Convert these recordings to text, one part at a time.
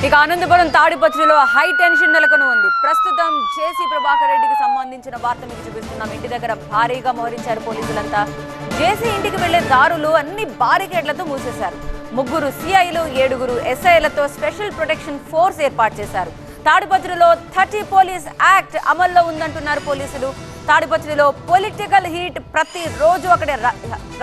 ఇక అనంతపురం తాడిపత్రిలో high tension నెలకొని ఉంది. ప్రస్తుతం జేసీ ప్రభాకర్ రెడ్డికి సంబంధించిన వార్త మీకు చూపిస్తున్నాం. ఇంటి దగ్గర భారీగా మోహరించారు పోలీసులంతా. జేసీ ఇంటికి వెళ్లే దారులు అన్ని బారికేడ్లతో మూసేశారు. 3 సిఐలు 7 ఎస్ఐలతో స్పెషల్ ప్రొటెక్షన్ ఫోర్స్ ఏర్పాటు చేశారు. తాడిపత్రిలో 30 పోలీస్ యాక్ట్ అమల్లో ఉందంటున్నారు పోలీసులు. తాడిపత్రిలో పొలిటికల్ హీట్ ప్రతి రోజు అక్కడే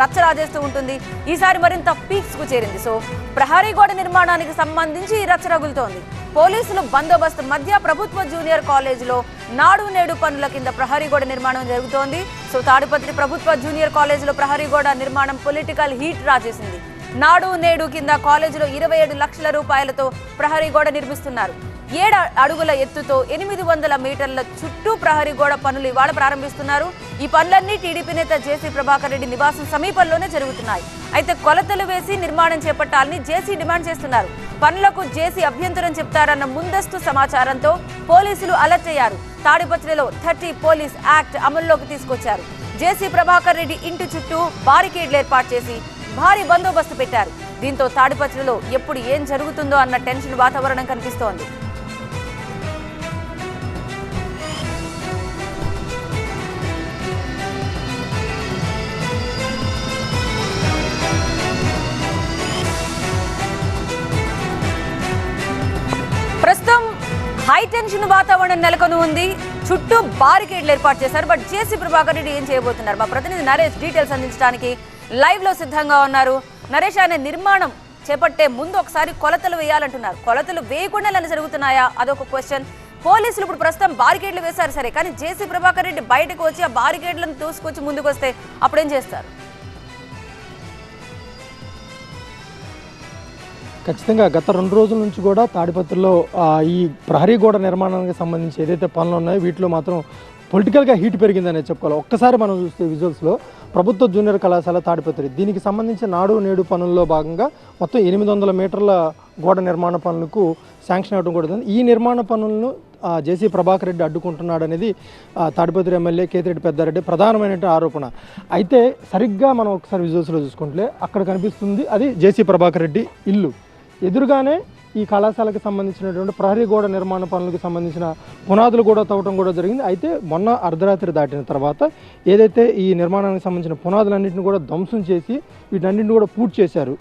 రచ్చరాజేస్తూ ఉంటుంది. ఈసారి మరింత పీక్స్ కు చేరింది. సో ప్రహరీ గోడ నిర్మాణానికి సంబంధించి రచ్చ రగులుతోంది. పోలీసులు బందోబస్తు మధ్య ప్రభుత్వ జూనియర్ కాలేజీలో నాడు నేడు పనుల కింద ప్రహరీ గోడ నిర్మాణం జరుగుతోంది. సో తాడిపత్రి ప్రభుత్వ జూనియర్ కాలేజీలో ప్రహరీ గోడ నిర్మాణం పొలిటికల్ హీట్ రాజేసింది. నాడు నేడు కింద కాలేజీలో 27 లక్షల రూపాయలతో ప్రహరీ గోడ నిర్మిస్తున్నారు. 7 అడుగుల ఎత్తుతో 800 మీటర్ల చుట్టూ ప్రహరీ గోడ పనులు ఇవాళ ప్రారంభిస్తున్నారు. ఈ పనులన్నీ టీడీపీ నేత జేసీ ప్రభాకర్ రెడ్డి నివాసం సమీపంలోనే జరుగుతున్నాయి. అయితే కొలతలు వేసి నిర్మాణం చేపట్టాలని జేసీ డిమాండ్ చేస్తున్నారు. పనులకు జేసీ అభ్యంతరం చెప్తారన్న ముందస్తు సమాచారంతో పోలీసులు అలర్ట్ అయ్యారు. తాడిపత్రిలో 30 పోలీస్ యాక్ట్ అమల్లోకి తీసుకొచ్చారు. జేసీ ప్రభాకర్ రెడ్డి ఇంటి చుట్టూ బారికేడ్లు ఏర్పాటు చేసి భారీ బందోబస్తు పెట్టారు. దీంతో తాడిపత్రిలో ఎప్పుడు ఏం జరుగుతుందో అన్న టెన్షన్ వాతావరణం కనిపిస్తోంది. ప్రస్తుతం హై టెన్షన్ వాతావరణం నెలకొని ఉంది. చుట్టూ బారికేడ్లు ఏర్పాటు చేశారు. బట్ జేసీ ప్రభాకర్ రెడ్డి ఏం చేయబోతున్నారు? మా ప్రతినిధి నరేష్ డీటెయిల్స్ అందించడానికి లైవ్ లో సిద్ధంగా ఉన్నారు. నరేష్, ఆయన నిర్మాణం చేపట్టే ముందు ఒకసారి కొలతలు వేయాలంటున్నారు. కొలతలు వేయకుండా జరుగుతున్నాయా? అదొక క్వశ్చన్. పోలీసులు ఇప్పుడు ప్రస్తుతం బారికేడ్లు వేశారు సరే, కానీ జేసీ ప్రభాకర్ రెడ్డి బయటకు వచ్చి ఆ బారికేడ్లను తోసుకొచ్చి ముందుకు వస్తే అప్పుడేం చేస్తారు? ఖచ్చితంగా గత 2 రోజుల నుంచి కూడా తాడిపత్రిలో ఈ ప్రహరీ గోడ నిర్మాణానికి సంబంధించి ఏదైతే పనులు ఉన్నాయో వీటిలో మాత్రం పొలిటికల్గా హీట్ పెరిగిందనే చెప్పుకోవాలి. ఒక్కసారి మనం చూస్తే విజువల్స్లో ప్రభుత్వ జూనియర్ కళాశాల తాడిపత్రి, దీనికి సంబంధించి నాడు నేడు పనుల్లో భాగంగా మొత్తం 800 మీటర్ల గోడ నిర్మాణ పనులకు శాంక్షన్ అవ్వడం కూడా. ఈ నిర్మాణ పనులను జేసీ ప్రభాకర్ రెడ్డి అడ్డుకుంటున్నాడు అనేది తాడిపత్రి ఎమ్మెల్యే కేతిరెడ్డి పెద్దారెడ్డి ప్రధానమైన ఆరోపణ. అయితే సరిగ్గా మనం ఒకసారి విజువల్స్లో చూసుకుంటే అక్కడ కనిపిస్తుంది అది జేసీ ప్రభాకర్ రెడ్డి ఇల్లు. ఎదురుగానే ఈ కళాశాలకు సంబంధించినటువంటి ప్రహరీ గోడ నిర్మాణ పనులకు సంబంధించిన పునాదులు కూడా తవ్వడం కూడా జరిగింది. అయితే మొన్న అర్ధరాత్రి దాటిన తర్వాత ఏదైతే ఈ నిర్మాణానికి సంబంధించిన పునాదులన్నింటిని కూడా ధ్వంసం చేసి వీటన్నింటిని కూడా పూర్తి చేశారు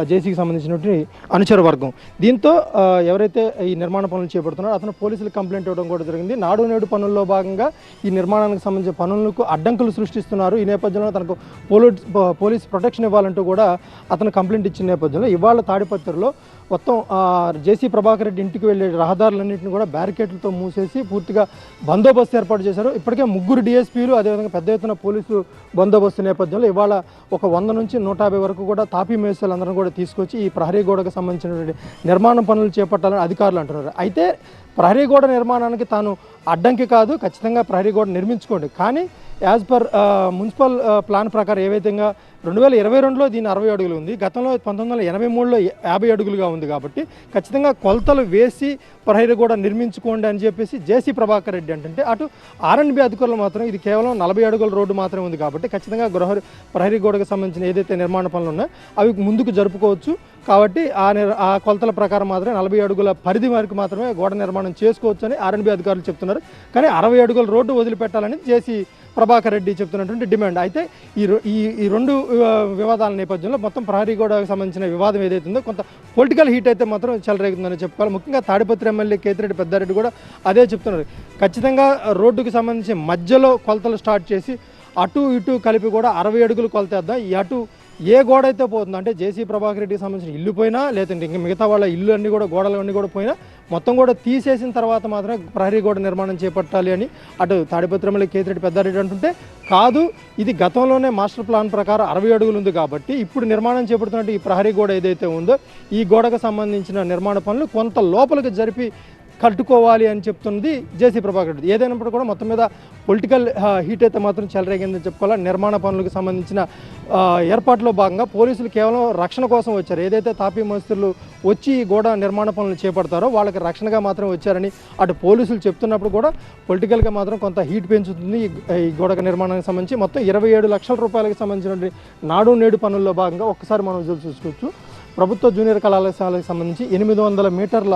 జేసీకి సంబంధించినటువంటి అనుచర వర్గం. దీంతో ఎవరైతే ఈ నిర్మాణ పనులు చేపడుతున్నారో అతను పోలీసులకు కంప్లైంట్ ఇవ్వడం కూడా జరిగింది. నాడు నేడు పనుల్లో భాగంగా ఈ నిర్మాణానికి సంబంధించిన పనులకు అడ్డంకులు సృష్టిస్తున్నారు. ఈ నేపథ్యంలో తనకు పోలీస్ ప్రొటెక్షన్ ఇవ్వాలంటూ కూడా అతను కంప్లైంట్ ఇచ్చిన నేపథ్యంలో ఇవాళ తాడిపత్రిలో మొత్తం జేసీ ప్రభాకర్ రెడ్డి ఇంటికి వెళ్ళే రహదారులన్నింటినీ కూడా బ్యారికేడ్లతో మూసేసి పూర్తిగా బందోబస్తు ఏర్పాటు చేశారు. ఇప్పటికే 3 డిఎస్పీలు అదేవిధంగా పెద్ద ఎత్తున పోలీసు బందోబస్తు నేపథ్యంలో ఇవాళ ఒక 100 నుంచి 150 వరకు కూడా తాపీ మేస్త్రులందరూ కూడా తీసుకొచ్చి ఈ ప్రహరీ గోడకు సంబంధించినటువంటి నిర్మాణ పనులు చేపట్టాలని అధికారులు అంటున్నారు. అయితే ప్రహరీ గోడ నిర్మాణానికి తాను అడ్డంకి కాదు, ఖచ్చితంగా ప్రహరీ గోడ నిర్మించుకోండి, కానీ యాజ్ పర్ మున్సిపల్ ప్లాన్ ప్రకారం ఏ విధంగా 2022లో దీని 60 అడుగులు ఉంది, గతంలో 1983లో 50 అడుగులుగా ఉంది. కాబట్టి ఖచ్చితంగా కొలతలు వేసి ప్రహరీ గోడ నిర్మించుకోండి అని చెప్పేసి జేసీ ప్రభాకర్ రెడ్డి అంటే అటు R&B అధికారులు మాత్రం ఇది కేవలం 40 అడుగుల రోడ్డు మాత్రమే ఉంది కాబట్టి ఖచ్చితంగా ప్రహరీ గోడకు సంబంధించిన ఏదైతే నిర్మాణ పనులు ఉన్నాయో అవి ముందుకు జరుపుకోవచ్చు. కాబట్టి ఆ కొలతల ప్రకారం మాత్రమే 40 అడుగుల పరిధి వరకు మాత్రమే గోడ నిర్మాణం చేసుకోవచ్చు అని R&B అధికారులు చెప్తున్నారు. కానీ 60 అడుగుల రోడ్డు వదిలిపెట్టాలని జేసీ ప్రభాకర్ రెడ్డి చెప్తున్నటువంటి డిమాండ్. అయితే ఈ 2 వివాదాల నేపథ్యంలో మొత్తం ప్రహరీ గోడకు సంబంధించిన వివాదం ఏదైతే ఉందో కొంత పొలిటికల్ హీట్ అయితే మాత్రం చెలరేగుతుందని చెప్పుకోవాలి. ముఖ్యంగా తాడిపత్రి ఎమ్మెల్యే కేతిరెడ్డి పెద్దారెడ్డి కూడా అదే చెప్తున్నారు. ఖచ్చితంగా రోడ్డుకు సంబంధించి మధ్యలో కొలతలు స్టార్ట్ చేసి అటు ఇటు కలిపి కూడా 60 అడుగులు కొలతేద్దాం. ఈ అటు ఏ గోడ అయితే పోతుందో అంటే జేసీ ప్రభాకర్ రెడ్డికి సంబంధించిన ఇల్లు పోయినా లేదంటే ఇంకా మిగతా వాళ్ళ ఇల్లు అన్నీ కూడా గోడలు అన్నీ కూడా పోయినా మొత్తం కూడా తీసేసిన తర్వాత మాత్రమే ప్రహరీ గోడ నిర్మాణం చేపట్టాలి అని అటు తాడిపత్రి ఎమ్మెల్యే కేతిరెడ్డి పెద్దారెడ్డి అంటుంటే, కాదు ఇది గతంలోనే మాస్టర్ ప్లాన్ ప్రకారం 60 అడుగులు ఉంది కాబట్టి ఇప్పుడు నిర్మాణం చేపడుతున్నట్టు ఈ ప్రహరీ గోడ ఏదైతే ఉందో ఈ గోడకు సంబంధించిన నిర్మాణ పనులు కొంత లోపలికి జరిపి కట్టుకోవాలి అని చెప్తున్నది జేసీ ప్రభాకర్ రెడ్డి. ఏదైనప్పుడు కూడా మొత్తం మీద పొలిటికల్ హీట్ అయితే మాత్రం చెలరేగిందని చెప్పుకోవాలి. నిర్మాణ పనులకు సంబంధించిన ఏర్పాట్లో భాగంగా పోలీసులు కేవలం రక్షణ కోసం వచ్చారు. ఏదైతే తాపీ మేస్త్రులు వచ్చి ఈ గోడ నిర్మాణ పనులు చేపడతారో వాళ్ళకి రక్షణగా మాత్రం వచ్చారని అటు పోలీసులు చెప్తున్నప్పుడు కూడా పొలిటికల్గా మాత్రం కొంత హీట్ పెంచుతుంది ఈ గోడ నిర్మాణానికి సంబంధించి. మొత్తం 27 లక్షల రూపాయలకు సంబంధించిన నాడు నేడు పనుల్లో భాగంగా ఒక్కసారి మనం చూసుకోవచ్చు. ప్రభుత్వ జూనియర్ కళాశాలకు సంబంధించి 800 మీటర్ల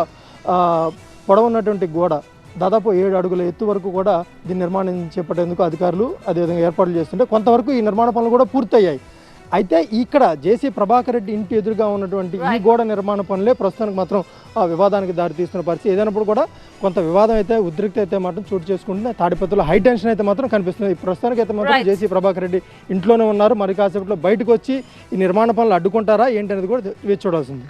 పొడవున్నటువంటి గోడ దాదాపు 7 అడుగుల ఎత్తు వరకు కూడా దీని నిర్మాణం చేపట్టేందుకు అధికారులు అదేవిధంగా ఏర్పాట్లు చేస్తుంటే కొంతవరకు ఈ నిర్మాణ పనులు కూడా పూర్తయ్యాయి. అయితే ఇక్కడ జేసీ ప్రభాకర్ రెడ్డి ఇంటి ఎదురుగా ఉన్నటువంటి ఈ గోడ నిర్మాణ పనులే ప్రస్తుతానికి మాత్రం వివాదానికి దారితీస్తున్న పరిస్థితి. ఏదైనప్పుడు కూడా కొంత వివాదం అయితే ఉద్రిక్త అయితే మాత్రం చోటు చేసుకుంటుంది. తాడిపత్రిలో హై టెన్షన్ అయితే మాత్రం కనిపిస్తుంది. ప్రస్తుతానికి అయితే మాత్రం జేసీ ప్రభాకర్ రెడ్డి ఇంట్లోనే ఉన్నారు. మరి కాసేపట్లో బయటకు వచ్చి ఈ నిర్మాణ పనులు అడ్డుకుంటారా ఏంటనేది కూడా వేచి చూడాల్సింది.